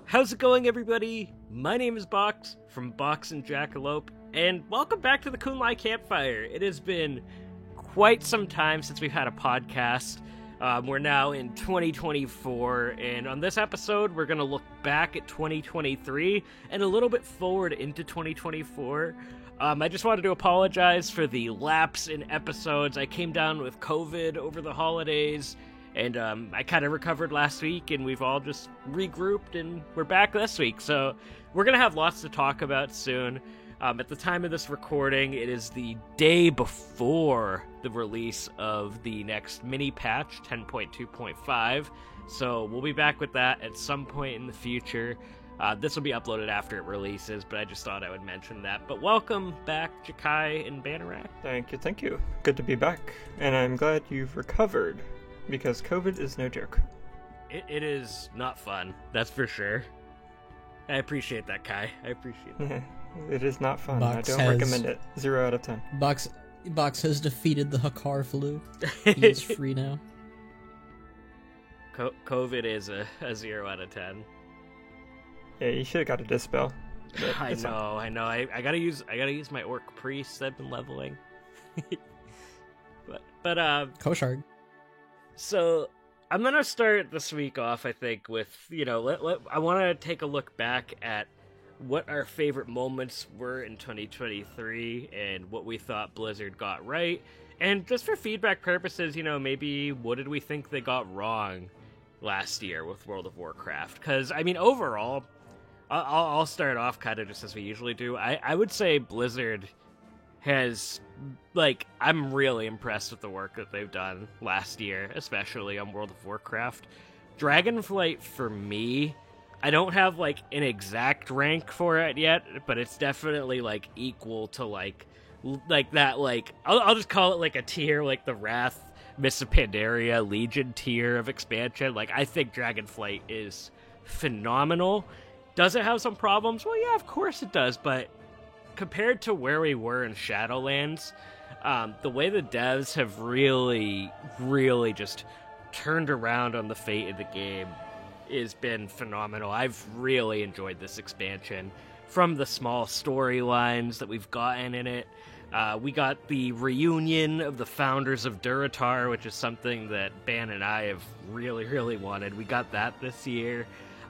How's it going, everybody? My name is Box from Box and Jackalope, and welcome back to the Kunlai Campfire. It has been quite some time since we've had a podcast. We're now in 2024, and on this episode, we're going to look back at 2023 and a little bit forward into 2024. I just wanted to apologize for the lapse in episodes. I came down with COVID over the holidays, and I kind of recovered last week, and we've all just regrouped, and we're back this week. So we're going to have lots to talk about soon. At the time of this recording, it is the day before the release of the next mini patch, 10.2.5. So we'll be back with that at some point in the future. This will be uploaded after it releases, but I just thought I would mention that. But welcome back, Jakai and Banarak. Thank you. Good to be back. And I'm glad you've recovered, because COVID is no joke. It is not fun, that's for sure. I appreciate that, Kai. I appreciate it. It is not fun. Box I don't recommend it. 0 out of 10. Box has defeated the Hakar flu. He is free now. COVID is a 0 out of 10. Yeah, you should have got a dispel. I know. I gotta use my orc priest I've been leveling. but Koshard. So I'm gonna start this week off, I think, with I want to take a look back at what our favorite moments were in 2023 and what we thought Blizzard got right, and just for feedback purposes, maybe what did we think they got wrong last year with World of Warcraft? Because I mean, overall, I'll start off kind of just as we usually do. I would say Blizzard has, I'm really impressed with the work that they've done last year, especially on World of Warcraft. Dragonflight, for me, I don't have, an exact rank for it yet, but it's definitely, equal to, I'll just call it, a tier, the Wrath, Mists of Pandaria, Legion tier of expansion. I think Dragonflight is phenomenal. Does it have some problems? Well, yeah, of course it does, but compared to where we were in Shadowlands, the way the devs have really, really just turned around on the fate of the game has been phenomenal. I've really enjoyed this expansion. From the small storylines that we've gotten in it, we got the reunion of the founders of Durotar, which is something that Ban and I have really, really wanted. We got that this year.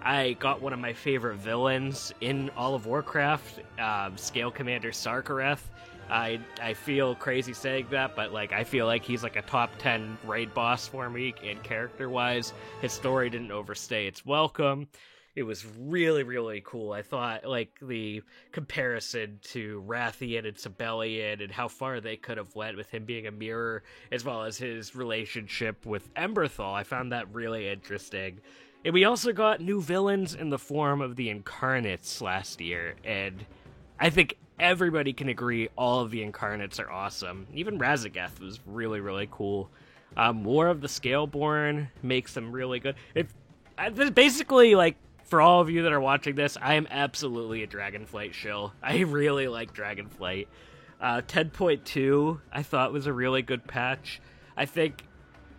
I got one of my favorite villains in all of Warcraft, Scale Commander Sarkareth. I feel crazy saying that, but I feel like he's a top 10 raid boss for me, and character-wise, his story didn't overstay its welcome. It was really, really cool. I thought, the comparison to Rathian and Sibelian and how far they could have went with him being a mirror, as well as his relationship with Emberthal, I found that really interesting. And we also got new villains in the form of the Incarnates last year, and I think everybody can agree all of the Incarnates are awesome. Even Raszageth was really, really cool. More of the Scaleborn makes them really good. Basically, for all of you that are watching this, I am absolutely a Dragonflight shill. I really like Dragonflight. 10.2, I thought was a really good patch. I think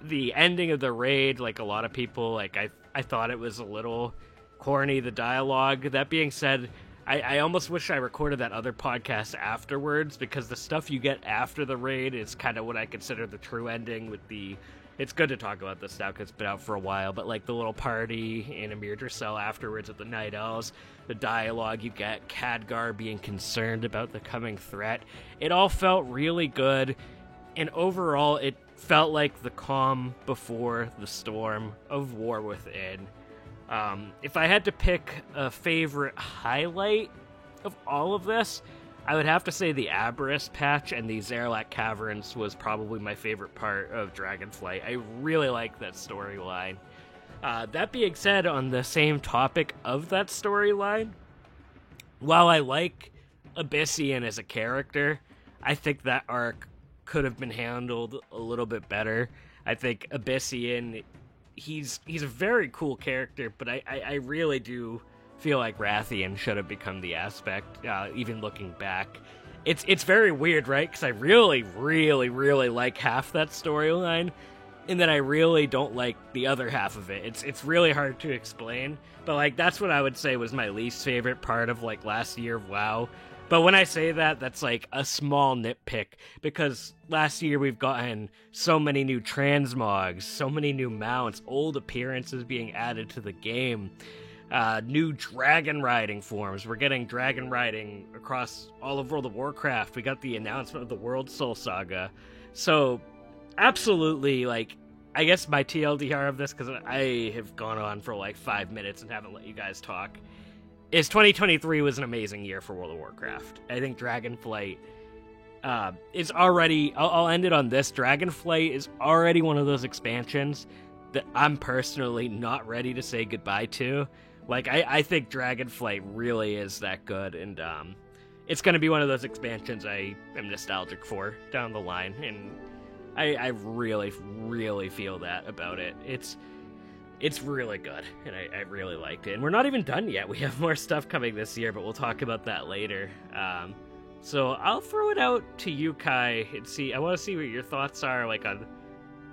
the ending of the raid, a lot of people, I thought it was a little corny, the dialogue. That being said, I almost wish I recorded that other podcast afterwards, because the stuff you get after the raid is kind of what I consider the true ending with the... It's good to talk about this now because it's been out for a while, but the little party in Amir Dracel afterwards with the Night Elves, the dialogue you get, Khadgar being concerned about the coming threat, it all felt really good, and overall it felt like the calm before the storm of War Within. If I had to pick a favorite highlight of all of this, I would have to say the Aberrus patch and the Zaralak Caverns was probably my favorite part of Dragonflight. I really like that storyline. That being said, on the same topic of that storyline, while I like Abyssian as a character, I think that arc could have been handled a little bit better. I think Abyssian, he's a very cool character, but I really do feel like Rathian should have become the aspect, even looking back. It's very weird, right? Because I really, really, really like half that storyline, and then I really don't like the other half of it. It's really hard to explain, but like that's what I would say was my least favorite part of like last year of WoW. But when I say that, that's like a small nitpick, because last year we've gotten so many new transmogs, so many new mounts, old appearances being added to the game, new dragon riding forms. We're getting dragon riding across all of World of Warcraft. We got the announcement of the World Soul Saga. So, absolutely, like, I guess my TLDR of this, because I have gone on for like 5 minutes and haven't let you guys talk, is 2023 was an amazing year for World of Warcraft. I think Dragonflight is already... I'll end it on this. Dragonflight is already one of those expansions that I'm personally not ready to say goodbye to. Like, I think Dragonflight really is that good, and it's going to be one of those expansions I am nostalgic for down the line, and I really, really feel that about it. It's really good, and I really liked it. And we're not even done yet. We have more stuff coming this year, but we'll talk about that later. So I'll throw it out to you, Kai, and see. I want to see what your thoughts are, like, on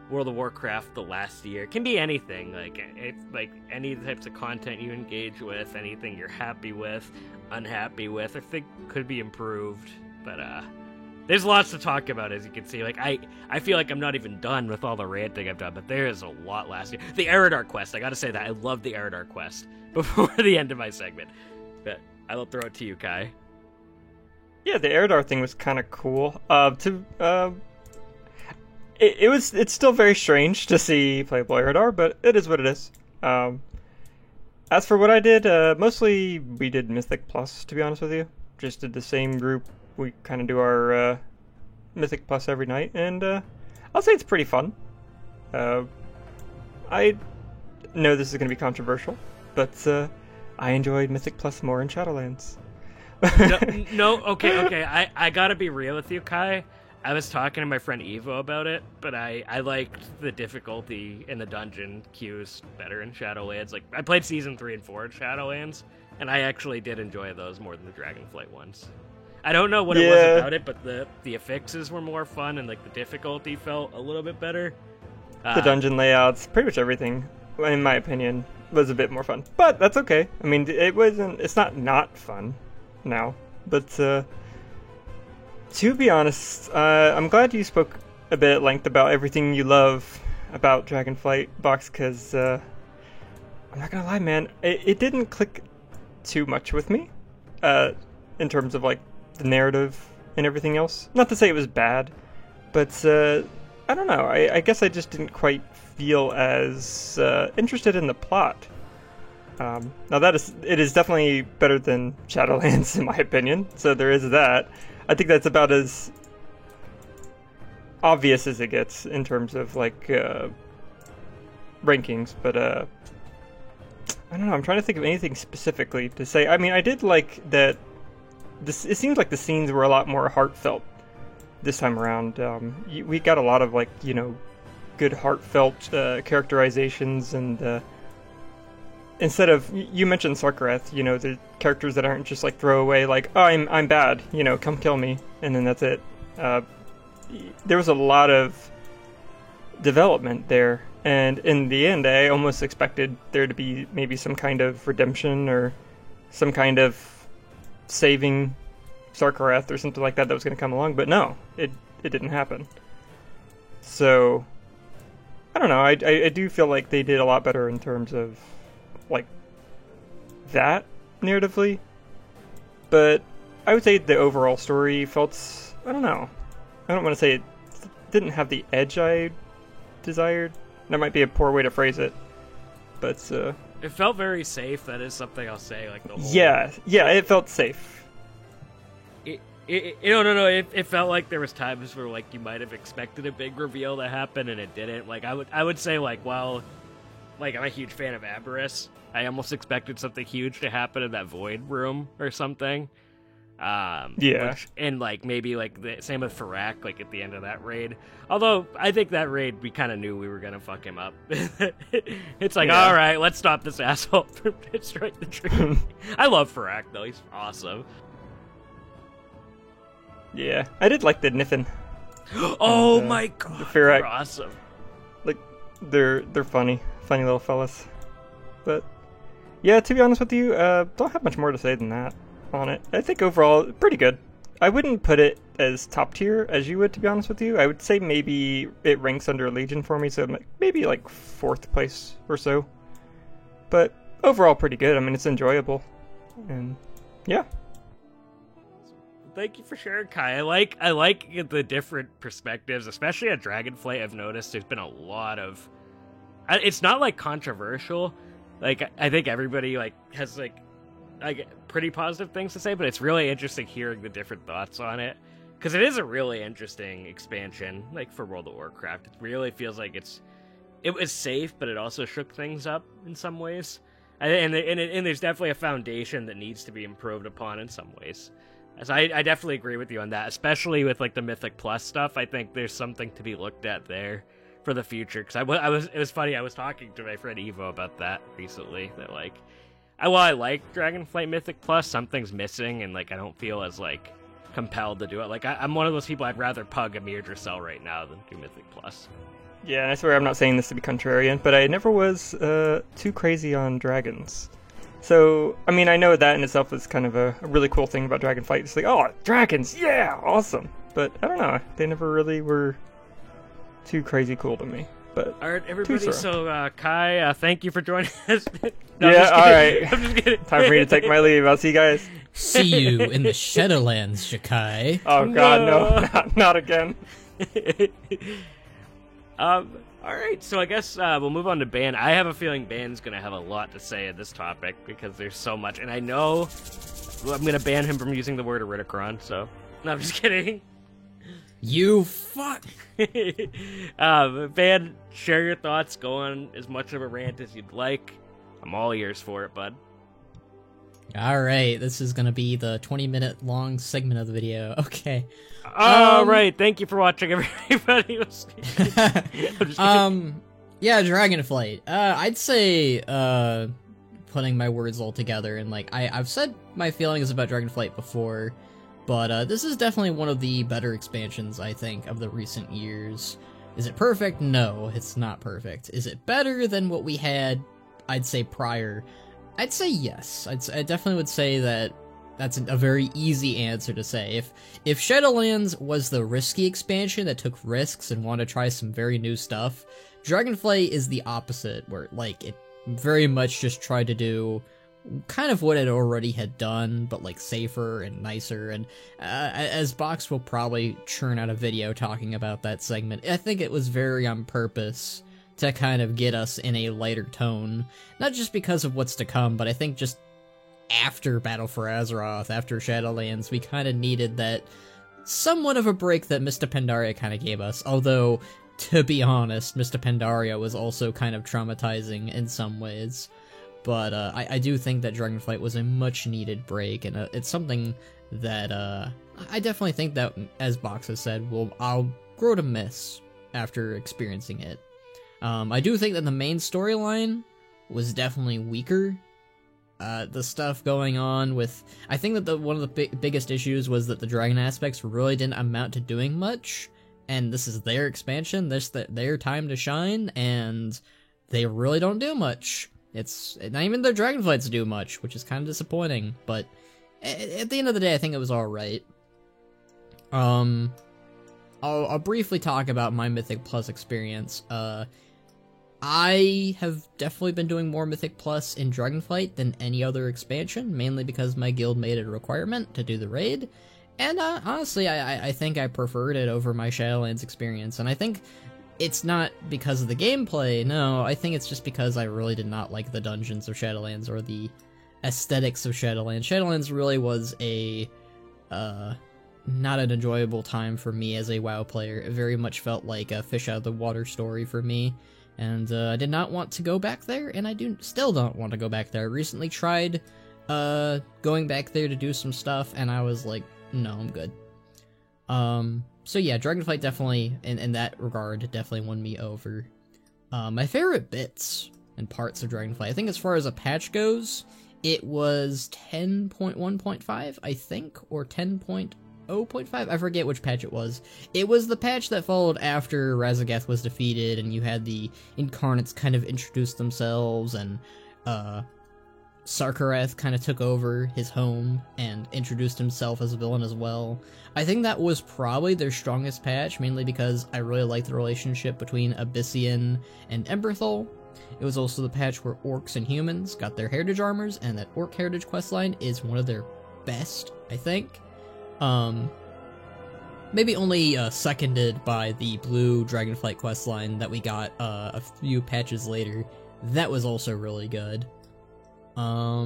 World of Warcraft the last year. It can be anything, like any types of content you engage with, anything you're happy with, unhappy with, or think could be improved. But there's lots to talk about, as you can see. Like, I feel like I'm not even done with all the ranting I've done, but there is a lot last year. The Eridar quest, I gotta say that. I love the Eridar quest before the end of my segment. But I will throw it to you, Kai. Yeah, the Eridar thing was kind of cool. It's still very strange to see playable Eridar, but it is what it is. As for what I did, mostly we did Mythic Plus, to be honest with you. Just did the same group. We kind of do our Mythic Plus every night, and I'll say it's pretty fun. I know this is going to be controversial, but I enjoyed Mythic Plus more in Shadowlands. Okay. I gotta be real with you, Kai. I was talking to my friend Evo about it, but I liked the difficulty in the dungeon queues better in Shadowlands. Like, I played Season 3 and 4 in Shadowlands, and I actually did enjoy those more than the Dragonflight ones. I don't know what it was about it, but the affixes were more fun, and like the difficulty felt a little bit better. The dungeon layouts, pretty much everything, in my opinion, was a bit more fun. But that's okay. I mean, it's not fun now. But to be honest, I'm glad you spoke a bit at length about everything you love about Dragonflight, Box, because I'm not gonna lie, man, it didn't click too much with me in terms of like the narrative and everything else. Not to say it was bad, but I don't know. I guess I just didn't quite feel as interested in the plot. Now it is definitely better than Shadowlands in my opinion, so there is that. I think that's about as obvious as it gets in terms of like rankings, but I don't know, I'm trying to think of anything specifically to say. I mean, I did like that it seems like the scenes were a lot more heartfelt this time around. We got a lot of like, good heartfelt characterizations, and instead of, you mentioned Sarkarath, the characters that aren't just like throwaway, like, oh, I'm bad, come kill me, and then that's it. There was a lot of development there, and in the end, I almost expected there to be maybe some kind of redemption or some kind of saving Sarkarath or something like that was going to come along, but no, it didn't happen. So, I don't know, I do feel like they did a lot better in terms of like that narratively, but I would say the overall story felt, I don't know, I don't want to say it didn't have the edge I desired. That might be a poor way to phrase it, but it felt very safe. That is something I'll say. Like the whole it felt safe. It felt like there was times where like you might have expected a big reveal to happen and it didn't. Like I would say like, well, like I'm a huge fan of Aberrus. I almost expected something huge to happen in that Void room or something. And like maybe like the same with Farak, like at the end of that raid. Although I think that raid we kind of knew we were gonna fuck him up. It's like, all right, let's stop this asshole from destroying the tree. I love Farak though; he's awesome. Yeah, I did like the Niffin. Oh my god, Farak. they're awesome. Like, they're funny little fellas. But yeah, to be honest with you, don't have much more to say than that on it. I think overall, pretty good. I wouldn't put it as top tier as you would, to be honest with you. I would say maybe it ranks under Legion for me, so maybe like 4th place or so. But overall, pretty good. I mean, it's enjoyable, and yeah. Thank you for sharing, Kai. I like the different perspectives, especially at Dragonflight. I've noticed there's been a lot of. It's not like controversial. Like, I think everybody like has like pretty positive things to say, but it's really interesting hearing the different thoughts on it, because it is a really interesting expansion. Like, for World of Warcraft, it really feels like it was safe, but it also shook things up in some ways. And there's definitely a foundation that needs to be improved upon in some ways. So I definitely agree with you on that, especially with like the Mythic Plus stuff. I think there's something to be looked at there for the future. Because it was funny. I was talking to my friend Evo about that recently. That like, while I like Dragonflight Mythic Plus, something's missing, and like I don't feel as like compelled to do it. Like I'm one of those people, I'd rather pug Emir Dracel right now than do Mythic Plus. Yeah, and I swear I'm not saying this to be contrarian, but I never was too crazy on dragons. So, I mean, I know that in itself is kind of a really cool thing about Dragonflight. It's like, oh, dragons, yeah, awesome. But I don't know, they never really were too crazy cool to me. But all right, everybody. So, Kai, thank you for joining us. No, yeah, all right. I'm just kidding. Time for me to take my leave. I'll see you guys. See you in the Shadowlands, Shakai. Oh God, no, not again. All right, so I guess we'll move on to Ban. I have a feeling Ban's going to have a lot to say at this topic because there's so much. And I know I'm going to ban him from using the word Eridicron, so... No, I'm just kidding. You fuck! Ban, share your thoughts. Go on as much of a rant as you'd like. I'm all ears for it, bud. Alright, this is going to be the 20-minute long segment of the video. Okay. All right, thank you for watching, everybody. Yeah, Dragonflight. I'd say, putting my words all together, and like, I've said my feelings about Dragonflight before, but this is definitely one of the better expansions, I think, of the recent years. Is it perfect? No, it's not perfect. Is it better than what we had, I'd say, prior? I'd say yes. I definitely would say that that's a very easy answer to say. If Shadowlands was the risky expansion that took risks and wanted to try some very new stuff, Dragonflight is the opposite, where like it very much just tried to do kind of what it already had done, but like safer and nicer. And as Box will probably churn out a video talking about that segment, I think it was very on purpose to kind of get us in a lighter tone, not just because of what's to come, but I think just after Battle for Azeroth, after Shadowlands, we kind of needed that somewhat of a break that Mists of Pandaria kind of gave us. Although, to be honest, Mists of Pandaria was also kind of traumatizing in some ways. But I do think that Dragonflight was a much needed break, and it's something that I definitely think that, as Box has said, I'll grow to miss after experiencing it. I do think that the main storyline was definitely weaker. The stuff going on with... I think that one of the biggest issues was that the dragon aspects really didn't amount to doing much, and this is their expansion, this their time to shine, and they really don't do much. It's not even their Dragonflights do much, which is kind of disappointing, but at the end of the day, I think it was alright. I'll briefly talk about my Mythic Plus experience. I have definitely been doing more Mythic Plus in Dragonflight than any other expansion, mainly because my guild made it a requirement to do the raid, and honestly, I think I preferred it over my Shadowlands experience, and I think it's not because of the gameplay, no, I think it's just because I really did not like the dungeons of Shadowlands or the aesthetics of Shadowlands. Shadowlands really was a, not an enjoyable time for me as a WoW player. It very much felt like a fish out of the water story for me. And I did not want to go back there, and I still don't want to go back there. I recently tried going back there to do some stuff, and I was like, no, I'm good. So yeah, Dragonflight definitely, in that regard, definitely won me over. My favorite bits and parts of Dragonflight, I think as far as a patch goes, it was 10.1.5, I think, or 10. 0.5? I forget which patch it was. It was the patch that followed after Razageth was defeated, and you had the Incarnates kind of introduce themselves, and Sarkareth kind of took over his home and introduced himself as a villain as well. I think that was probably their strongest patch, mainly because I really liked the relationship between Abyssian and Emberthal. It was also the patch where orcs and humans got their heritage armors, and that orc heritage questline is one of their best, I think. Maybe only seconded by the blue Dragonflight questline that we got a few patches later. That was also really good. I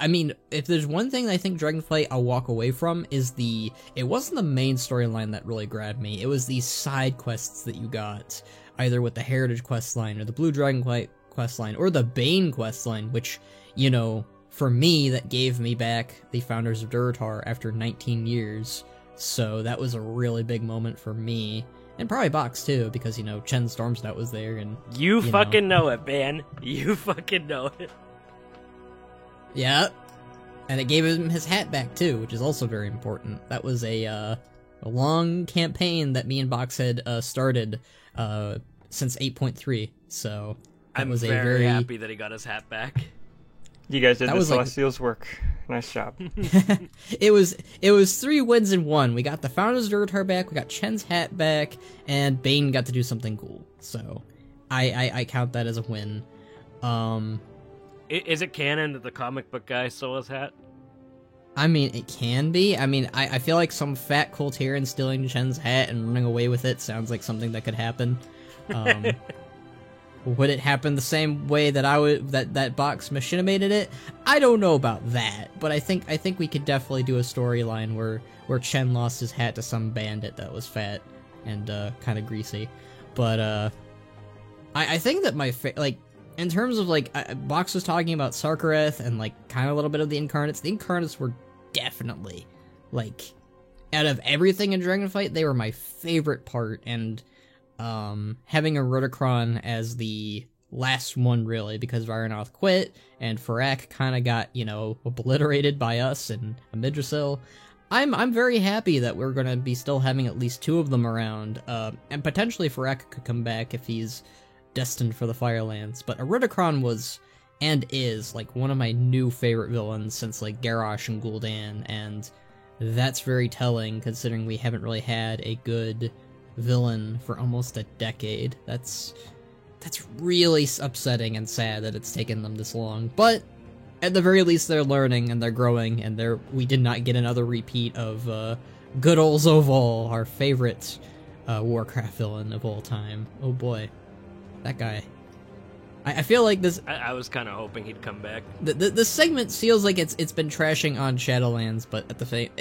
mean, if there's one thing I think Dragonflight I'll walk away from is it wasn't the main storyline that really grabbed me, it was these side quests that you got, either with the Heritage questline, or the Blue Dragonflight questline, or the Bane questline, which, you know, for me, that gave me back the Founders of Durotar after 19 years, so that was a really big moment for me. And probably Box too, because, you know, Chen Stormstout was there, and... You fucking know it, man. You fucking know it. Yeah. And it gave him his hat back too, which is also very important. That was a long campaign that me and Box had started since 8.3, so... I'm very happy that he got his hat back. You guys did the Celestials work. Nice job. It was 3 wins in 1. We got the Founders of Durotar back, we got Chen's hat back, and Bane got to do something cool. So, I count that as a win. Is it canon that the comic book guy stole his hat? I mean, it can be. I mean, I feel like some fat Coltarian stealing Chen's hat and running away with it sounds like something that could happen. Would it happen the same way that that Box machinimated it? I don't know about that, but I think we could definitely do a storyline where Chen lost his hat to some bandit that was fat and kind of greasy. But I think that like, in terms of like, Box was talking about Sarkareth and like kind of a little bit of the Incarnates were definitely, like, out of everything in Dragonflight, they were my favorite part, and having a Rudokron as the last one, really, because Varanoth quit, and Farak kind of got, you know, obliterated by us and Midrasil. I'm very happy that we're gonna be still having at least 2 of them around, and potentially Farak could come back if he's destined for the Firelands, but Rudokron was, and is, like, one of my new favorite villains since, like, Garrosh and Gul'dan, and that's very telling, considering we haven't really had a good villain for almost a decade. That's really upsetting and sad that it's taken them this long, but at the very least they're learning and they're growing, and we did not get another repeat of good old Zoval, our favorite Warcraft villain of all time. Oh boy, that guy. I feel like this... I was kind of hoping he'd come back. The segment feels like it's been trashing on Shadowlands, but at the same...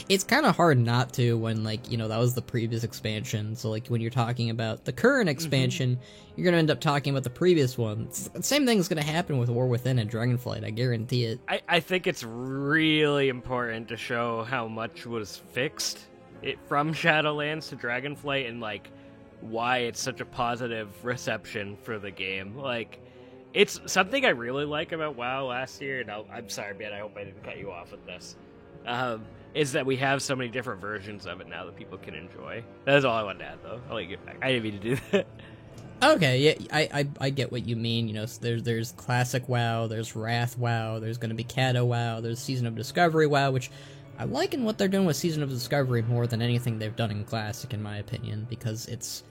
It's kind of hard not to when, like, you know, that was the previous expansion. So, like, when you're talking about the current expansion, you're going to end up talking about the previous one. The same thing's going to happen with War Within and Dragonflight, I guarantee it. I think it's really important to show how much was fixed from Shadowlands to Dragonflight, and, like, why it's such a positive reception for the game. Like, it's something I really like about WoW last year, and I'm sorry, man, I hope I didn't cut you off with this, is that we have so many different versions of it now that people can enjoy. That's all I wanted to add, though. I'll let you get back. I didn't mean to do that. Okay, yeah, I get what you mean. You know, there's Classic WoW, there's Wrath WoW, there's going to be Kata WoW, there's Season of Discovery WoW, which I like in what they're doing with Season of Discovery more than anything they've done in Classic, in my opinion, because it's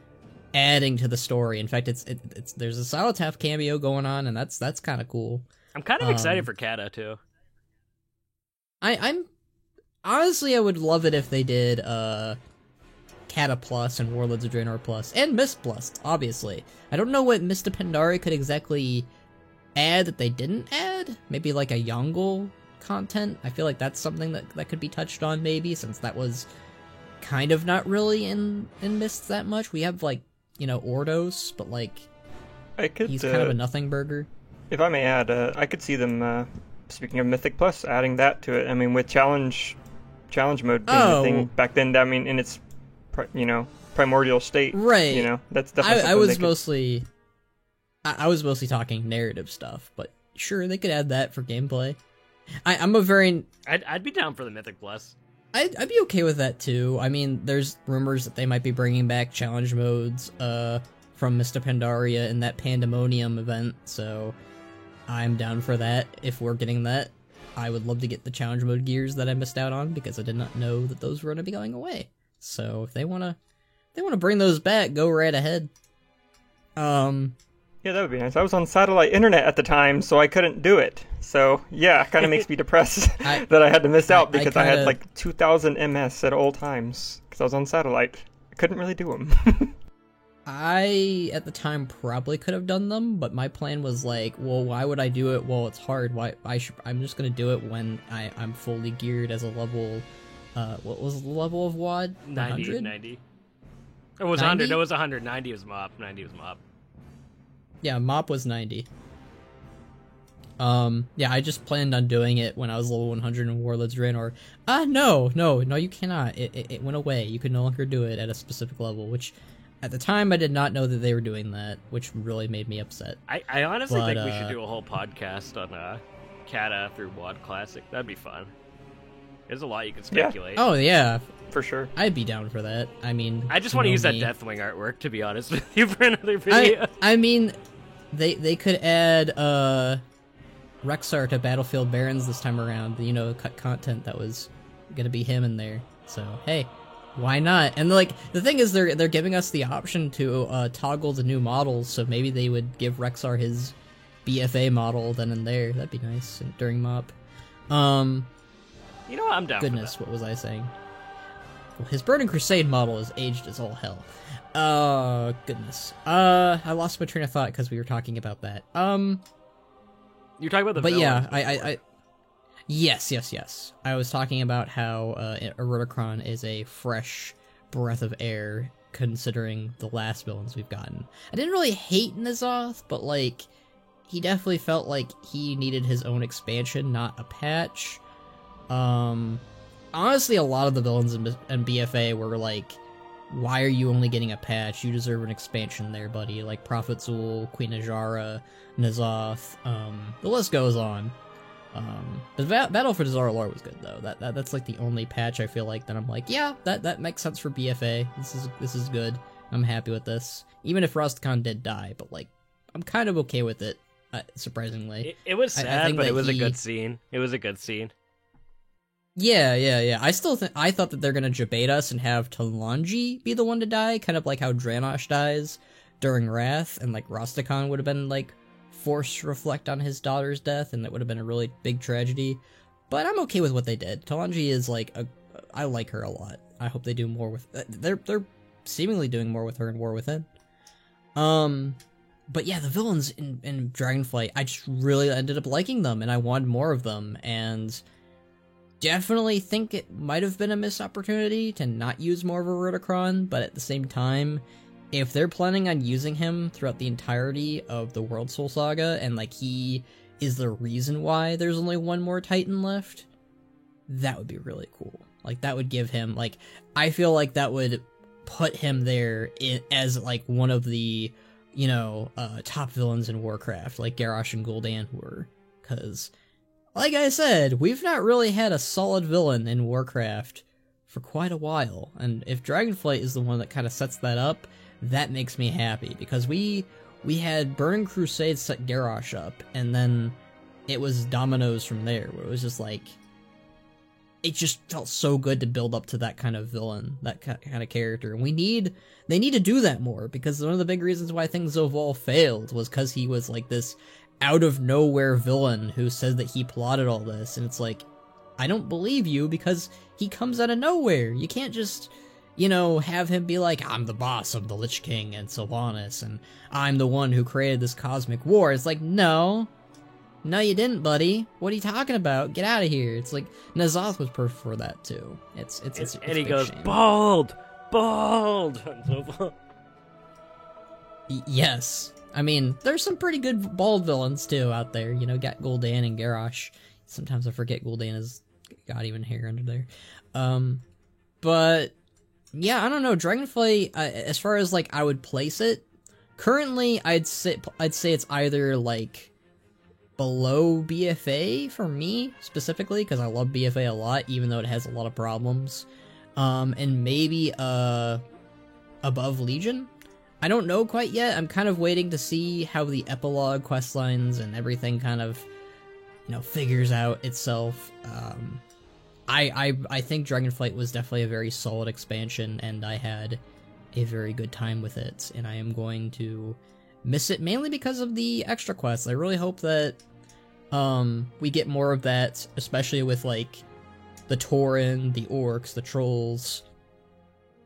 adding to the story. In fact, it's there's a Solitaire cameo going on, and that's kind of cool. I'm kind of excited for Kata too. I'm honestly, I would love it if they did Kata Plus and Warlords of Draenor Plus and Mist Plus. Obviously, I don't know what Mist of Pandaria could exactly add that they didn't add. Maybe like a Yongle content. I feel like that's something that could be touched on, maybe, since that was kind of not really in Mist that much. We have, like, you know, Ordos, but, like, he's kind of a nothing burger. If I may add, I could see them, speaking of Mythic Plus, adding that to it. I mean, with challenge mode being the thing back then, I mean, in its, you know, primordial state, right? You know, that's definitely I was mostly talking narrative stuff, but sure, they could add that for gameplay. I'm a very I'd be down for the Mythic Plus. I'd be okay with that too. I mean, there's rumors that they might be bringing back challenge modes from Mr. Pandaria in that Pandemonium event, so I'm down for that if we're getting that. I would love to get the challenge mode gears that I missed out on because I did not know that those were going to be going away. So if they want to bring those back, go right ahead. Yeah, that would be nice. I was on satellite internet at the time, so I couldn't do it. So, yeah, it kind of makes me depressed that I had to miss out because I had like 2,000 ms at all times because I was on satellite. I couldn't really do them. I, at the time, probably could have done them, but my plan was like, well, why would I do it? Well, it's hard. I'm just going to do it when I'm fully geared as a level, what was the level of WoD? 90. It was 100. It was 100. 90 was MOP. 90 was MOP. Yeah, MOP was 90. Yeah, I just planned on doing it when I was level 100 in Warlords Draenor. No, you cannot. It went away. You could no longer do it at a specific level, which at the time I did not know that they were doing that, which really made me upset. I honestly think we should do a whole podcast on Kata through WoD Classic. That'd be fun. There's a lot you can speculate. Yeah. Oh, yeah. For sure. I'd be down for that. I mean... I just want to use that Deathwing artwork, to be honest with you, for another video. I mean, they could add Rexar to Battlefield Barons this time around. You know, cut content that was gonna be him in there. So, hey, why not? And, like, the thing is, they're giving us the option to toggle the new models, so maybe they would give Rexar his BFA model then and there. That'd be nice during MOP. You know what? I'm down Goodness, for that. What was I saying? Well, his Burning Crusade model is aged as all hell. Goodness. I lost my train of thought because we were talking about that. You're talking about the But villains. yeah, Yes. I was talking about how Erudicron is a fresh breath of air considering the last villains we've gotten. I didn't really hate N'Zoth, but like, he definitely felt like he needed his own expansion, not a patch. Honestly, a lot of the villains in BFA were like, why are you only getting a patch? You deserve an expansion there, buddy. Like Prophet Zul, Queen Najara, N'Zoth, the list goes on. The Battle for Dazar'alor was good though. That's like the only patch I feel like that I'm like, yeah, that makes sense for BFA. This is good. I'm happy with this. Even if Rastakhan did die, but like, I'm kind of okay with it. Surprisingly, it was sad, but it was a good scene. It was a good scene. Yeah. I thought that they're gonna jabate us and have Talanji be the one to die, kind of like how Dranosh dies during Wrath, and like Rastakhan would have been like forced to reflect on his daughter's death, and that would have been a really big tragedy. But I'm okay with what they did. Talanji is like I like her a lot. I hope they do more with. They're seemingly doing more with her in War Within. But yeah, the villains in Dragonflight, I just really ended up liking them, and I wanted more of them, and definitely think it might have been a missed opportunity to not use more of a Erudicron, but at the same time, if they're planning on using him throughout the entirety of the World Soul Saga, and like he is the reason why there's only one more Titan left, that would be really cool. Like, that would give him, like, I feel like that would put him there as like one of the, you know, top villains in Warcraft, like Garrosh and Gul'dan were, because like I said, we've not really had a solid villain in Warcraft for quite a while, and if Dragonflight is the one that kind of sets that up, that makes me happy, because we had Burning Crusade set Garrosh up, and then it was dominoes from there, where it was just like, it just felt so good to build up to that kind of villain, that kind of character, and they need to do that more, because one of the big reasons why things Zovaal failed was because he was like this out-of-nowhere villain who said that he plotted all this, and it's like, I don't believe you, because he comes out of nowhere. You can't just, you know, have him be like, I'm the boss of the Lich King and Sylvanas, and I'm the one who created this cosmic war. It's like, no, you didn't, buddy. What are you talking about? Get out of here. It's like, N'Zoth was perfect for that, too. It's and he goes, shame. Bald! Yes. I mean, there's some pretty good bald villains, too, out there. You know, got Gul'dan and Garrosh. Sometimes I forget Gul'dan has got even hair under there. But, yeah, I don't know. Dragonflight, as far as, like, I would place it, currently, I'd say it's either, like, below BFA for me, specifically, because I love BFA a lot, even though it has a lot of problems. And maybe above Legion? I don't know quite yet. I'm kind of waiting to see how the epilogue questlines and everything kind of, figures out itself. I think Dragonflight was definitely a very solid expansion, and I had a very good time with it, and I am going to miss it mainly because of the extra quests. I really hope that we get more of that, especially with like the Tauren, the Orcs, the Trolls,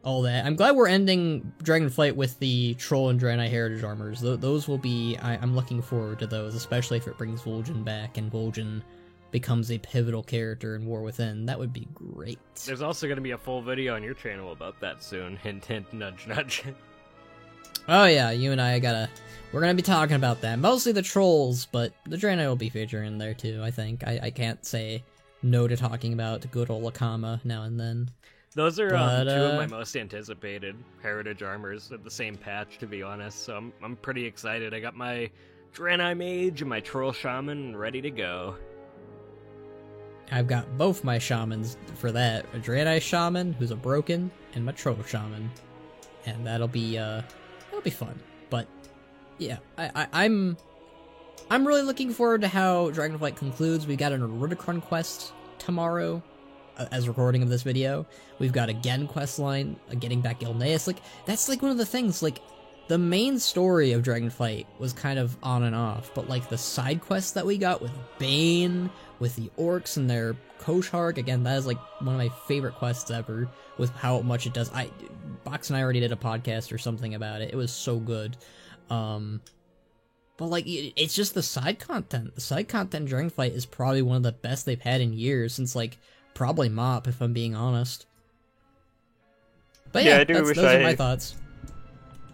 all that. I'm glad we're ending Dragonflight with the Troll and Draenei Heritage Armors. Those will be... I'm looking forward to those, especially if it brings Vol'jin back and Vol'jin becomes a pivotal character in War Within. That would be great. There's also going to be a full video on your channel about that soon. Hint, hint, nudge, nudge. Oh yeah, you and I we're gonna be talking about that. Mostly the Trolls, but the Draenei will be featured in there too, I think. I can't say no to talking about good old Akama now and then. Those are two of my most anticipated Heritage Armors at the same patch, to be honest, so I'm pretty excited. I got my Draenei Mage and my Troll Shaman ready to go. I've got both my Shamans for that. A Draenei Shaman, who's a broken, and my Troll Shaman. And that'll be fun. But, yeah, I'm really looking forward to how Dragonflight concludes. We got an Rudicron quest tomorrow, as recording of this video. We've got a Gen quest line, getting back Gilneas. Like, that's like one of the things, like, the main story of Dragonflight was kind of on and off, but like the side quests that we got with Bane, with the Orcs and their Koshark, again, that is like one of my favorite quests ever, with how much it does. Box and I already did a podcast or something about it. It was so good. But like, it's just the side content. The side content in Dragonflight is probably one of the best they've had in years, since like, probably Mop, if I'm being honest. But yeah, those are my thoughts.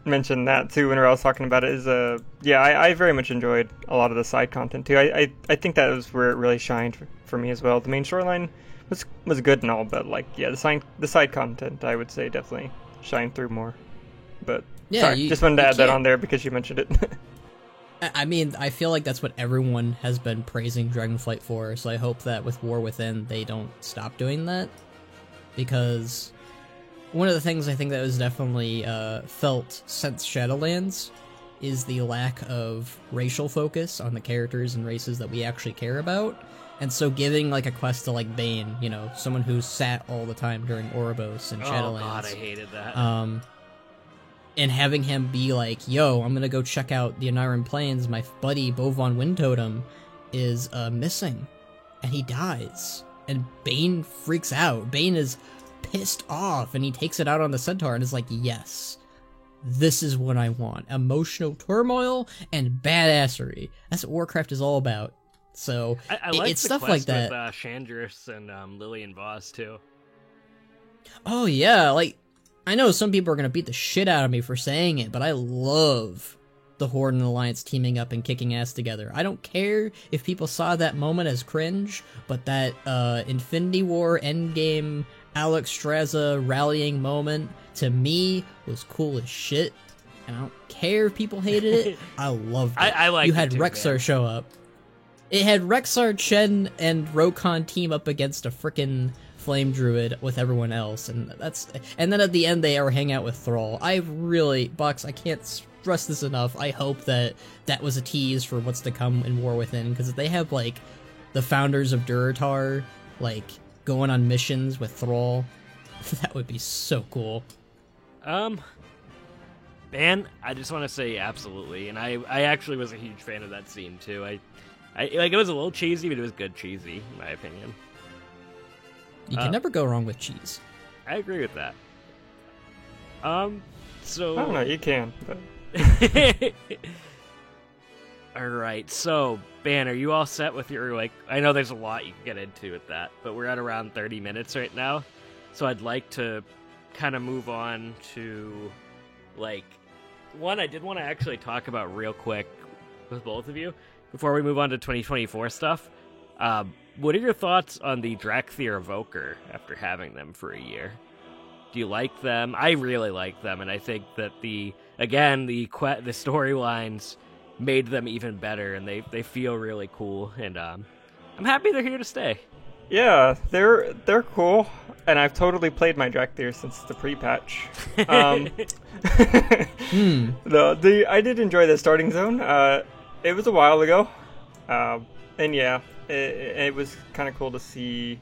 Mentioned that too when I was talking about it. I very much enjoyed a lot of the side content too. I think that was where it really shined for me as well. The main storyline was good and all, but like, yeah, the side content, I would say, definitely shined through more. But yeah, sorry, just wanted to add that on there because you mentioned it. I mean, I feel like that's what everyone has been praising Dragonflight for, so I hope that with War Within they don't stop doing that, because one of the things I think that was definitely felt since Shadowlands is the lack of racial focus on the characters and races that we actually care about. And so giving like a quest to like Bane, someone who sat all the time during Oribos and Shadowlands. Oh god, I hated that. And having him be like, yo, I'm gonna go check out the Anaran Plains, my buddy Bovan Windtotem is missing. And he dies. And Bane freaks out. Bane is pissed off, and he takes it out on the Centaur and is like, yes, this is what I want. Emotional turmoil and badassery. That's what Warcraft is all about. So I like it's the stuff quest like that. With Chandris and Lillian Voss too. Oh yeah, like, I know some people are gonna beat the shit out of me for saying it, but I love the Horde and Alliance teaming up and kicking ass together. I don't care if people saw that moment as cringe, but that Infinity War Endgame Alex Straza rallying moment, to me, was cool as shit. And I don't care if people hated it. I loved it. I liked You had it too, Rexxar man. show up. It had Rexxar, Chen, and Rokon team up against a frickin' Flame Druid with everyone else, and then at the end they are hang out with Thrall. Bucks, I can't stress this enough. I hope that was a tease for what's to come in War Within, because if they have like the founders of Durotar like going on missions with Thrall, that would be so cool. Man, I just want to say absolutely, and I actually was a huge fan of that scene too. I like, it was a little cheesy, but it was good cheesy, in my opinion. You can never go wrong with cheese. I agree with that. So I don't know, you can, but Alright, so Ben, are you all set with your, like, I know there's a lot you can get into with that, but we're at around 30 minutes right now, so I'd like to kind of move on to, like, one I did want to actually talk about real quick with both of you before we move on to 2024 stuff. What are your thoughts on the Drakthir Evoker after having them for a year? Do you like them? I really like them, and I think that the storylines made them even better, and they feel really cool, and I'm happy they're here to stay. Yeah, they're cool, and I've totally played my Dracthyr since the pre-patch. I did enjoy the starting zone. It was a while ago, and yeah, it was kind of cool to see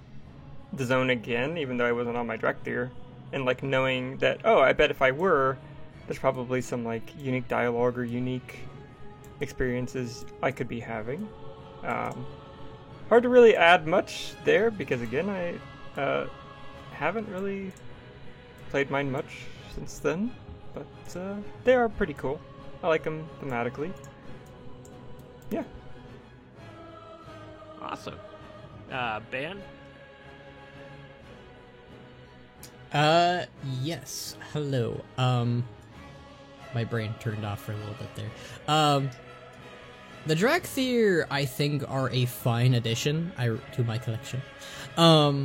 the zone again, even though I wasn't on my Dracthyr, and like knowing that, oh, I bet if I were, there's probably some like unique dialogue or unique experiences I could be having. Hard to really add much there because again, I haven't really played mine much since then, but they are pretty cool. I like them thematically. Yeah. Awesome. Ben? Yes. Hello. My brain turned off for a little bit there. The Dracthyr, I think, are a fine addition to my collection. I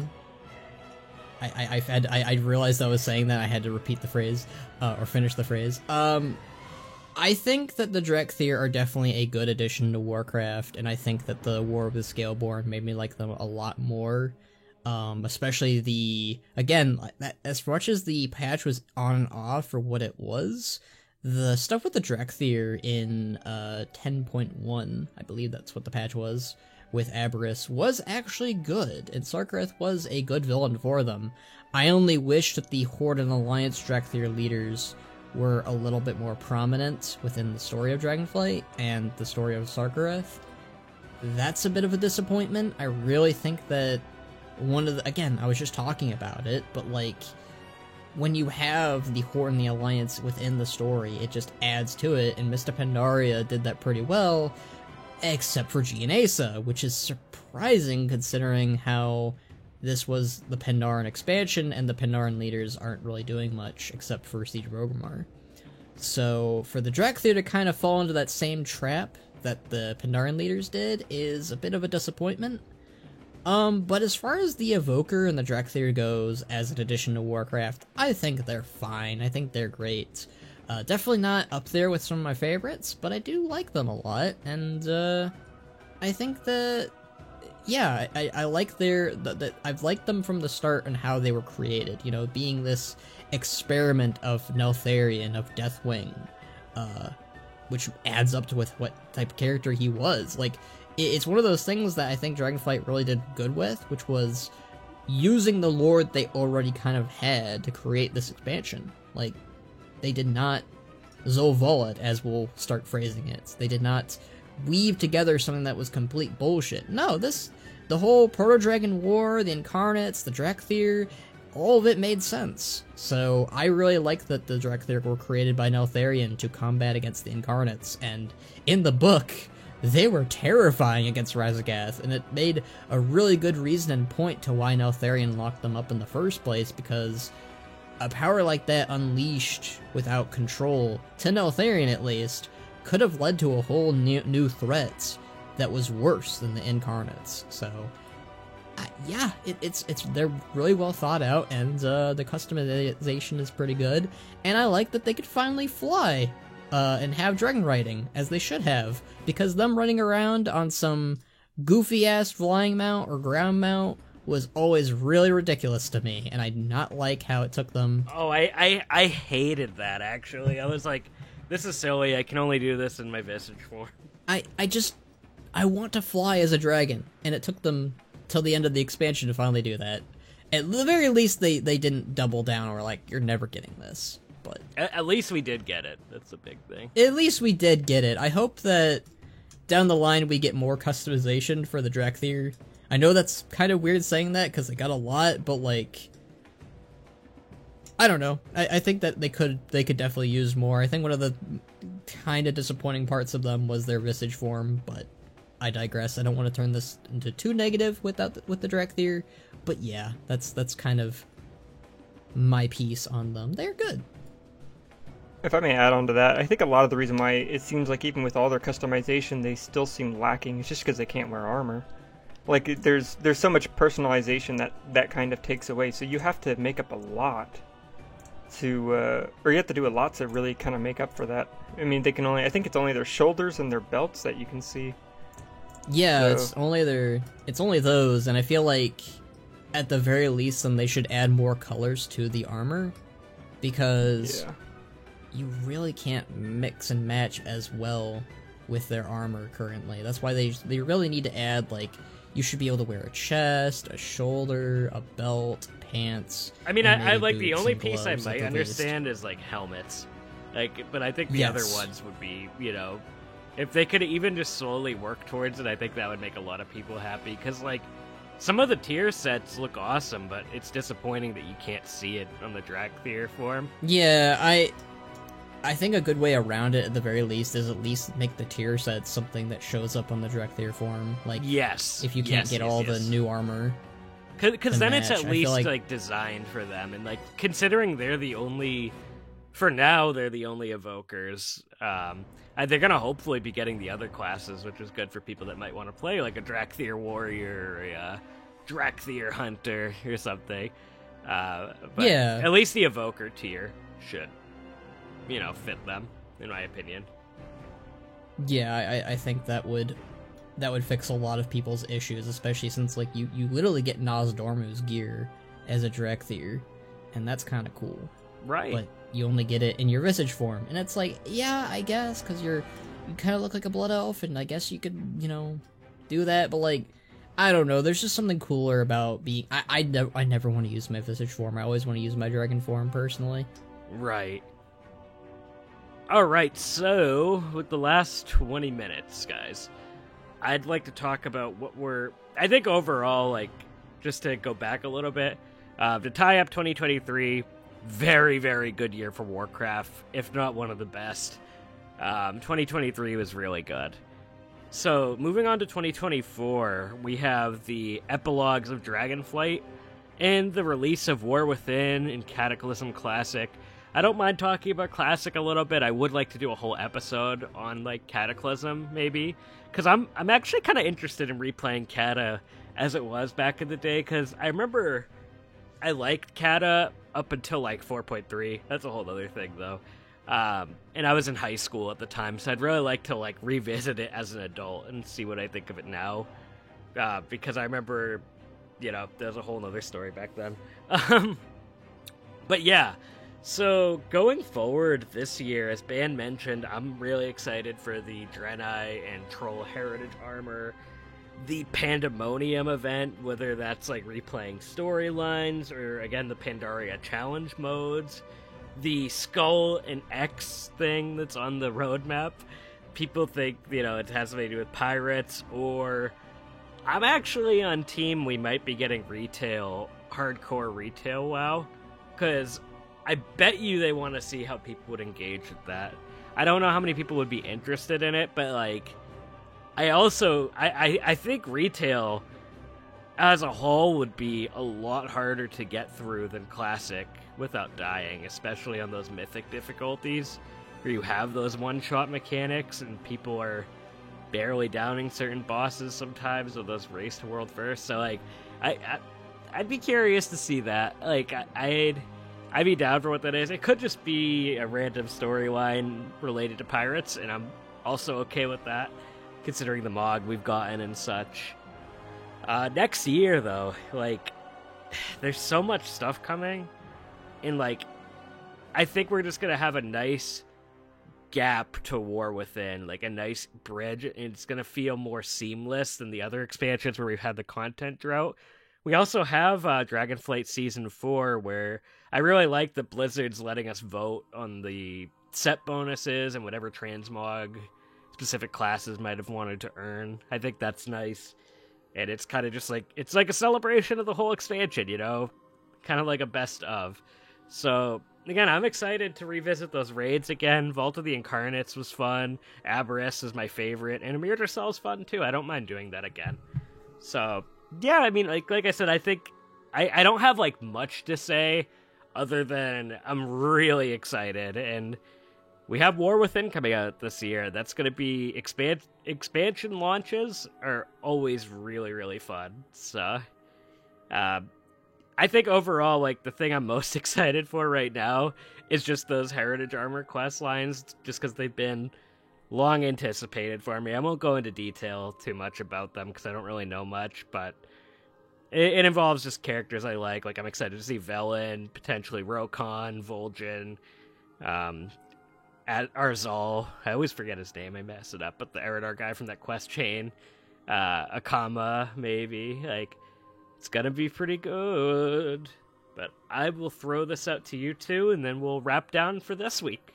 realized I was saying that I had to repeat the phrase, or finish the phrase. I think that the Dracthyr are definitely a good addition to Warcraft, and I think that the War of the Scaleborn made me like them a lot more. Especially as much as the patch was on and off for what it was, the stuff with the Dracthyr in 10.1, I believe that's what the patch was, with Aberrus, was actually good, and Sarkareth was a good villain for them. I only wish that the Horde and Alliance Dracthyr leaders were a little bit more prominent within the story of Dragonflight and the story of Sarkareth. That's a bit of a disappointment. I really think that I was just talking about it, but like, when you have the Horde and the Alliance within the story, it just adds to it, and Mists of Pandaria did that pretty well, except for Gianesa, which is surprising considering how this was the Pandaren expansion, and the Pandaren leaders aren't really doing much except for Siege of Orgrimmar. So, for the Dracthyr to kind of fall into that same trap that the Pandaren leaders did is a bit of a disappointment. But as far as the Evoker and the Dracthyr goes as an addition to Warcraft, I think they're fine. I think they're great. Definitely not up there with some of my favorites, but I do like them a lot, and I think that, yeah, I like I've liked them from the start and how they were created, you know, being this experiment of Neltharion, of Deathwing, which adds up to what type of character he was. Like, it's one of those things that I think Dragonflight really did good with, which was using the lore that they already kind of had to create this expansion. Like, they did not Zolval it, as we'll start phrasing it. They did not weave together something that was complete bullshit. No, the whole Proto-Dragon War, the Incarnates, the Dracthyr, all of it made sense. So I really like that the Dracthyr were created by Neltharion to combat against the Incarnates, and in the book, they were terrifying against Raszageth, and it made a really good reason and point to why Neltharion locked them up in the first place, because a power like that unleashed without control, to Neltharion at least, could have led to a whole new threat that was worse than the Incarnates. So, yeah, they're really well thought out, and the customization is pretty good, and I like that they could finally fly. And have dragon riding, as they should have, because them running around on some goofy-ass flying mount or ground mount was always really ridiculous to me, and I did not like how it took them. Oh, I hated that, actually. I was like, this is silly, I can only do this in my Visage form. I want to fly as a dragon, and it took them till the end of the expansion to finally do that. At the very least, they didn't double down or like, you're never getting this. But at least we did get it. That's a big thing. At least we did get it. I hope that down the line we get more customization for the Dracthyr. I know that's kind of weird saying that because they got a lot, but like, I don't know. I think that they could definitely use more. I think one of the kind of disappointing parts of them was their Visage form, but I digress. I don't want to turn this into too negative with the Dracthyr, but yeah, that's kind of my piece on them. They're good. If I may add on to that, I think a lot of the reason why it seems like even with all their customization, they still seem lacking is just because they can't wear armor. Like, there's so much personalization that kind of takes away, so you have to make up a lot or you have to do a lot to really kind of make up for that. I mean, I think it's only their shoulders and their belts that you can see. Yeah, So- it's only those, and I feel like at the very least then they should add more colors to the armor, because Yeah. you really can't mix and match as well with their armor currently. That's why they really need to add, like, you should be able to wear a chest, a shoulder, a belt, pants. I mean, and I maybe like the boots only and piece I gloves at might the least. understand is like helmets, like, but I think the other Yes. ones would be, you know, if they could even just slowly work towards it, I think that would make a lot of people happy. Because like some of the tier sets look awesome, but it's disappointing that you can't see it on the Dracthyr form. Yeah, I think a good way around it at the very least is at least make the tier sets something that shows up on the Dracthyr form. Like, Yes, if you can't yes, get yes, all yes. the new armor. Because to then it's match. at I least feel like designed for them, and like considering they're the only, for now they're the only evokers. And they're gonna hopefully be getting the other classes, which is good for people that might want to play like a Dracthyr warrior or a Dracthyr hunter or something. But Yeah. at least the evoker tier should, you know, fit them, in my opinion. Yeah, I think that would fix a lot of people's issues, especially since like you literally get Nozdormu's gear as a Dracthyr, and that's kind of cool. Right. But you only get it in your Visage form, and it's like, yeah, I guess, because you kind of look like a blood elf, and I guess you could, you know, do that. But like, I don't know. There's just something cooler about being. I never want to use my Visage form. I always want to use my Dragon form personally. Right. Alright, so, with the last 20 minutes, guys, I'd like to talk about I think overall, like, just to go back a little bit, to tie up 2023, very, very good year for Warcraft, if not one of the best. 2023 was really good. So, moving on to 2024, we have the epilogues of Dragonflight and the release of War Within and Cataclysm Classic. I don't mind talking about Classic a little bit. I would like to do a whole episode on like Cataclysm, maybe, because I'm actually kind of interested in replaying Cata as it was back in the day. Because I remember I liked Cata up until like 4.3. That's a whole other thing though. And I was in high school at the time, so I'd really like to like revisit it as an adult and see what I think of it now. Because I remember, you know, there's a whole other story back then. But yeah. So, going forward this year, as Ban mentioned, I'm really excited for the Draenei and Troll Heritage armor, the Pandemonium event, whether that's like replaying storylines or, again, the Pandaria challenge modes, the Skull and X thing that's on the roadmap. People think, you know, it has something to do with pirates, or I'm actually on team we might be getting hardcore retail WoW, because I bet you they want to see how people would engage with that. I don't know how many people would be interested in it, but like, I think retail as a whole would be a lot harder to get through than Classic without dying, especially on those mythic difficulties where you have those one-shot mechanics and people are barely downing certain bosses sometimes with those race to world first. So like, I'd be curious to see that. Like, I'd be down for what that is. It could just be a random storyline related to pirates, and I'm also okay with that, considering the mod we've gotten and such. Next year, though, like, there's so much stuff coming, and, like, I think we're just gonna have a nice gap to War Within, like a nice bridge, and it's gonna feel more seamless than the other expansions where we've had the content drought. We also have Dragonflight Season 4, where I really like that Blizzard's letting us vote on the set bonuses and whatever transmog specific classes might have wanted to earn. I think that's nice. And it's kind of just like, it's like a celebration of the whole expansion, you know? Kind of like a best of. So, again, I'm excited to revisit those raids again. Vault of the Incarnates was fun. Aberrus is my favorite. And Amir Dracell's fun, too. I don't mind doing that again. So, yeah, I mean, like I said, I think I don't have like much to say other than I'm really excited, and we have War Within coming out this year. That's going to be expansion launches are always really, really fun. So, I think overall, like, the thing I'm most excited for right now is just those Heritage Armor quest lines, just because they've been long anticipated for me. I won't go into detail too much about them because I don't really know much, but it involves just characters I like. Like, I'm excited to see Velen, potentially Rokon, Vol'jin, Arzal. I always forget his name, I mess it up, but the Eridar guy from that quest chain, Akama, maybe. Like, it's gonna be pretty good. But I will throw this out to you two, and then we'll wrap down for this week.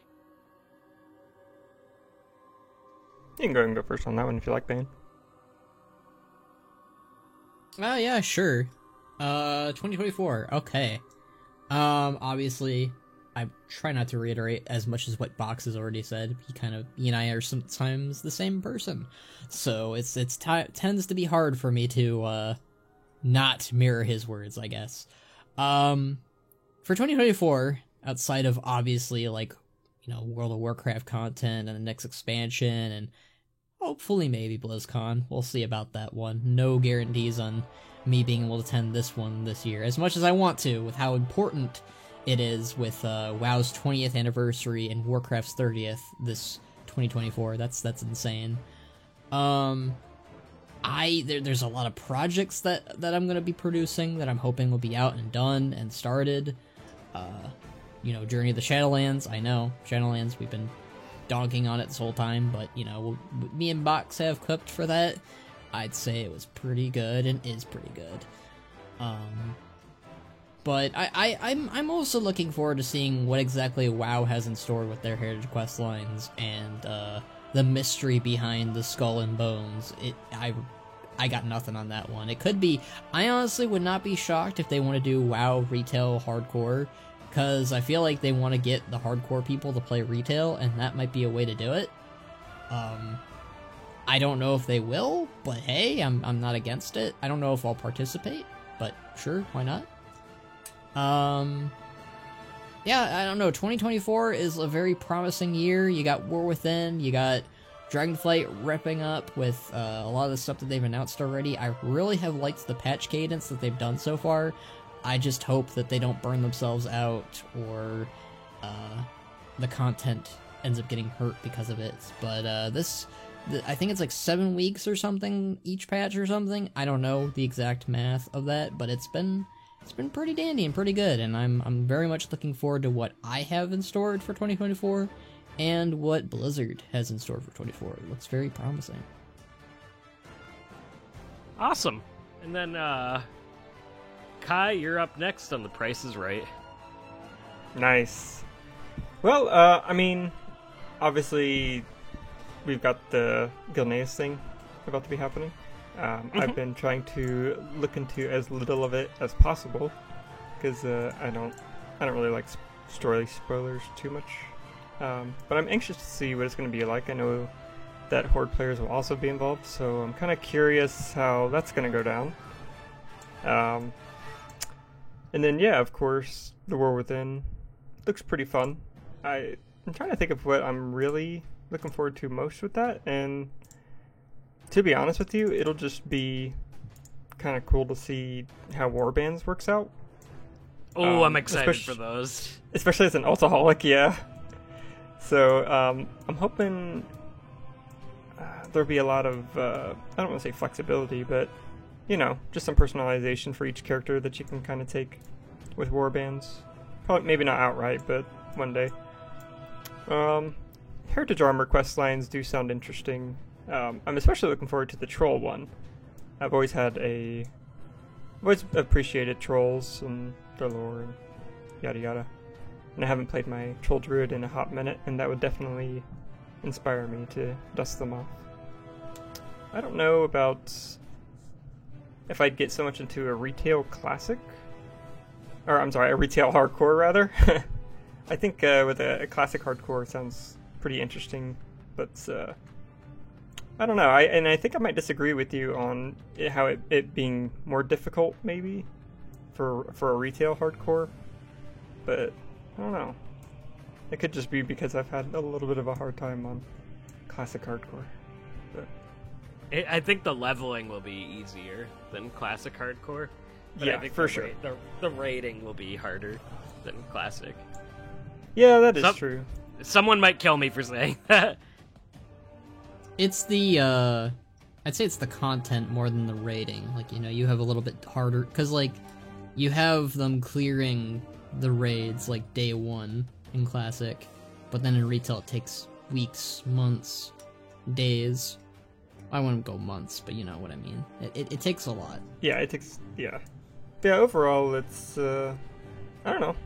You can go and go first on that one if you like, Bane. Yeah, sure. 2024. Okay. Obviously, I try not to reiterate as much as what Box has already said. He and I are sometimes the same person, so it tends to be hard for me to not mirror his words, I guess. For 2024, outside of obviously like World of Warcraft content and the next expansion and hopefully maybe BlizzCon. We'll see about that one. No guarantees on me being able to attend this one this year, as much as I want to, with how important it is with WoW's 20th anniversary and Warcraft's 30th this 2024. That's insane. There's a lot of projects that I'm going to be producing that I'm hoping will be out and done and started. Journey of the Shadowlands. I know, Shadowlands, we've been dogging on it this whole time, but, me and Box have cooked for that. I'd say it was pretty good and is pretty good. But I'm also looking forward to seeing what exactly WoW has in store with their Heritage Quest lines and the mystery behind the Skull and Bones. I got nothing on that one. It could be. I honestly would not be shocked if they want to do WoW retail hardcore, because I feel like they want to get the hardcore people to play retail, and that might be a way to do it. I don't know if they will, but hey, I'm not against it. I don't know if I'll participate, but sure, why not? Yeah, I don't know. 2024 is a very promising year. You got War Within, you got Dragonflight wrapping up with a lot of the stuff that they've announced already. I really have liked the patch cadence that they've done so far. I just hope that they don't burn themselves out or the content ends up getting hurt because of it. But I think it's like 7 weeks or something each patch or something. I don't know the exact math of that, but it's been pretty dandy and pretty good, and I'm very much looking forward to what I have in store for 2024 and what Blizzard has in store for 2024. It looks very promising. Awesome. And then Kai, you're up next on The Price is Right. Nice. Well, obviously, we've got the Gilneas thing about to be happening. I've been trying to look into as little of it as possible, because I don't really like story spoilers too much. But I'm anxious to see what it's going to be like. I know that Horde players will also be involved, so I'm kind of curious how that's going to go down. And then, yeah, of course, The War Within looks pretty fun. I'm trying to think of what I'm really looking forward to most with that, and to be honest with you, it'll just be kind of cool to see how Warbands works out. Oh, I'm excited for those. Especially as an Ultaholic, yeah. So, I'm hoping there'll be a lot of, I don't want to say flexibility, but, just some personalization for each character that you can kind of take with Warbands. Probably, maybe not outright, but one day. Heritage Armor quest lines do sound interesting. I'm especially looking forward to the troll one. I've always appreciated trolls and their lore and yada yada. And I haven't played my troll druid in a hot minute, and that would definitely inspire me to dust them off. I don't know about if I'd get so much into a retail classic. Or, I'm sorry, a retail hardcore, rather. I think with a classic hardcore sounds pretty interesting, but I don't know. I think I might disagree with you on how it being more difficult, maybe, for a retail hardcore. But I don't know. It could just be because I've had a little bit of a hard time on classic hardcore. But I think the leveling will be easier than classic hardcore. But Yeah, I think for sure. The rating will be harder than classic. Yeah, that is true. Someone might kill me for saying that. It's the I'd say it's the content more than the rating. Like, you know, you have a little bit harder because like you have them clearing the raids like day one in classic, but then in retail it takes weeks, months, days. I wouldn't go months, but you know what I mean. It takes a lot. Yeah, it takes. Yeah. Yeah, overall, it's. I don't know.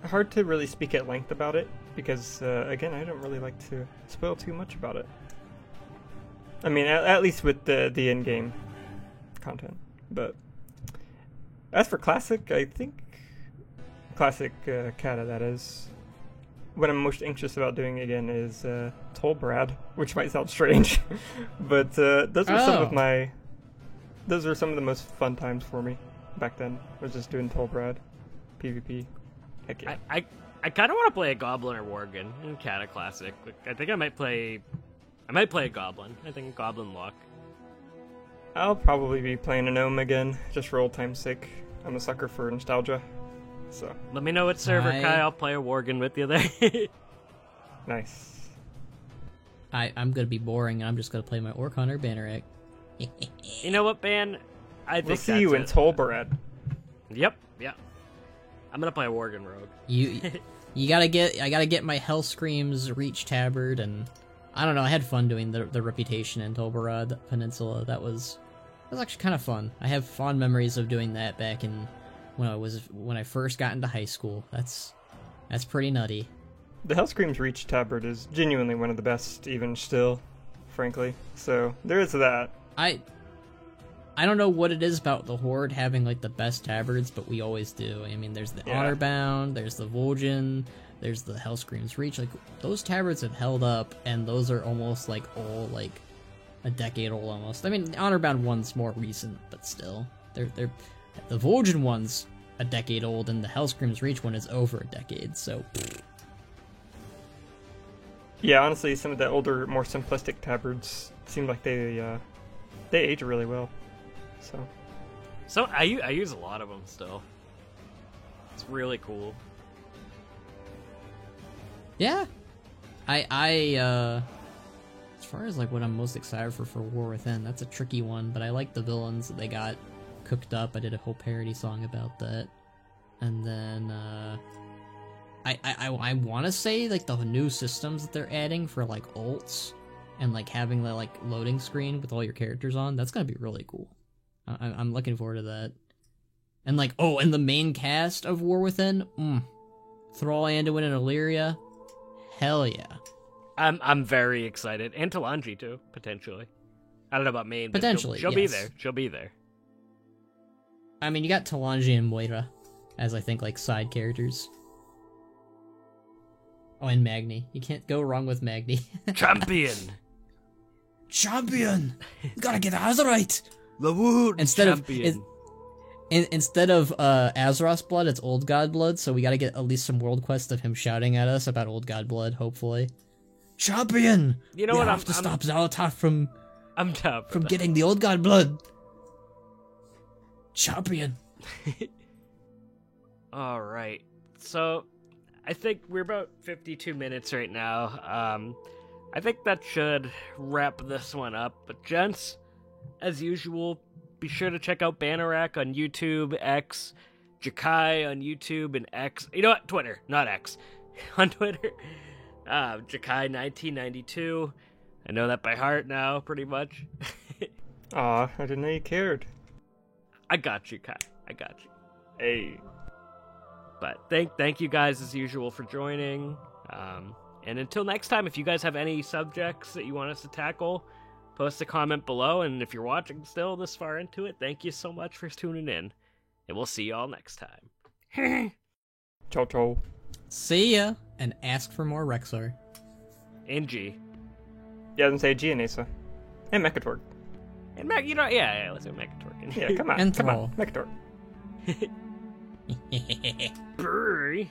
Hard to really speak at length about it because, again, I don't really like to spoil too much about it. I mean, at least with the in-game content. But as for Classic, I think Classic Kata, that is. What I'm most anxious about doing again is Tolbrad, which might sound strange, but those are some of the most fun times for me back then. Was just doing Tolbrad, PvP. Heck yeah. I kind of want to play a Goblin or Worgen in Kata Classic. I think I might play a Goblin. I think Goblin luck. I'll probably be playing a Gnome again, just for old time's sake. I'm a sucker for nostalgia. So let me know what server, Kai. I'll play a Worgen with you there. Nice. I'm gonna be boring, and I'm just gonna play my Orc Hunter Banneret. You know what, Ban? I think We'll see you in Tolbarad. Yep, yeah. I'm gonna play a Worgen Rogue. I gotta get my Hellscream's Reach Tabard, and I don't know. I had fun doing the Reputation in Tolbarad Peninsula. That was actually kind of fun. I have fond memories of doing that back in when I first got into high school. That's pretty nutty. The Hellscream's Reach Tabard is genuinely one of the best, even still, frankly. So there is that. I don't know what it is about the Horde having like the best tabards, but we always do. I mean, there's the Honorbound, there's the Vol'jin, there's the Hellscream's Reach. Like those tabards have held up, and those are almost like all like a decade old almost. I mean, the Honorbound one's more recent, but still, they're the Vol'jin one's a decade old, and the Hellscream's Reach one is over a decade. So. Yeah, honestly, some of the older, more simplistic tabards seem like they age really well. So I use a lot of them still. It's really cool. Yeah, I as far as like what I'm most excited for War Within, that's a tricky one. But I like the villains that they got cooked up. I did a whole parody song about that, and then I want to say like the new systems that they're adding for like ults and like having the like loading screen with all your characters on. That's gonna be really cool. I'm looking forward to that. And like and the main cast of War Within, Thrall, Anduin, and Illyria, hell yeah. I'm very excited, and Talanji too, potentially. I don't know about main, but potentially she'll yes. be there. She'll be there. I mean, you got Talanji and Moira as I think like side characters. Oh, and Magni. You can't go wrong with Magni. Champion! You gotta get Azerite! The Wood Instead Champion! Instead of Azeroth's blood, it's Old God blood, so we gotta get at least some world quest of him shouting at us about Old God blood, hopefully. Champion! You know what? I have to stop Xal'atath from getting the Old God blood! Champion! Alright, so I think we're about 52 minutes right now. I think that should wrap this one up. But gents, as usual, be sure to check out Banneret on YouTube, X, Jakai on YouTube and X. You know what? Twitter, not X. On Twitter, Jakai1992. I know that by heart now, pretty much. Aw, I didn't know you cared. I got you, Kai. I got you. Hey. But thank you guys as usual for joining. And until next time, if you guys have any subjects that you want us to tackle, post a comment below. And if you're watching still this far into it, thank you so much for tuning in. And we'll see you all next time. Ciao, ciao. See ya, and ask for more Rexar. And G. Yeah, I was gonna say G and Asa. And Mechatort. And yeah, let's go Mechatort. Yeah, come on. And come on. Thrall. Mechatort. Brrrr.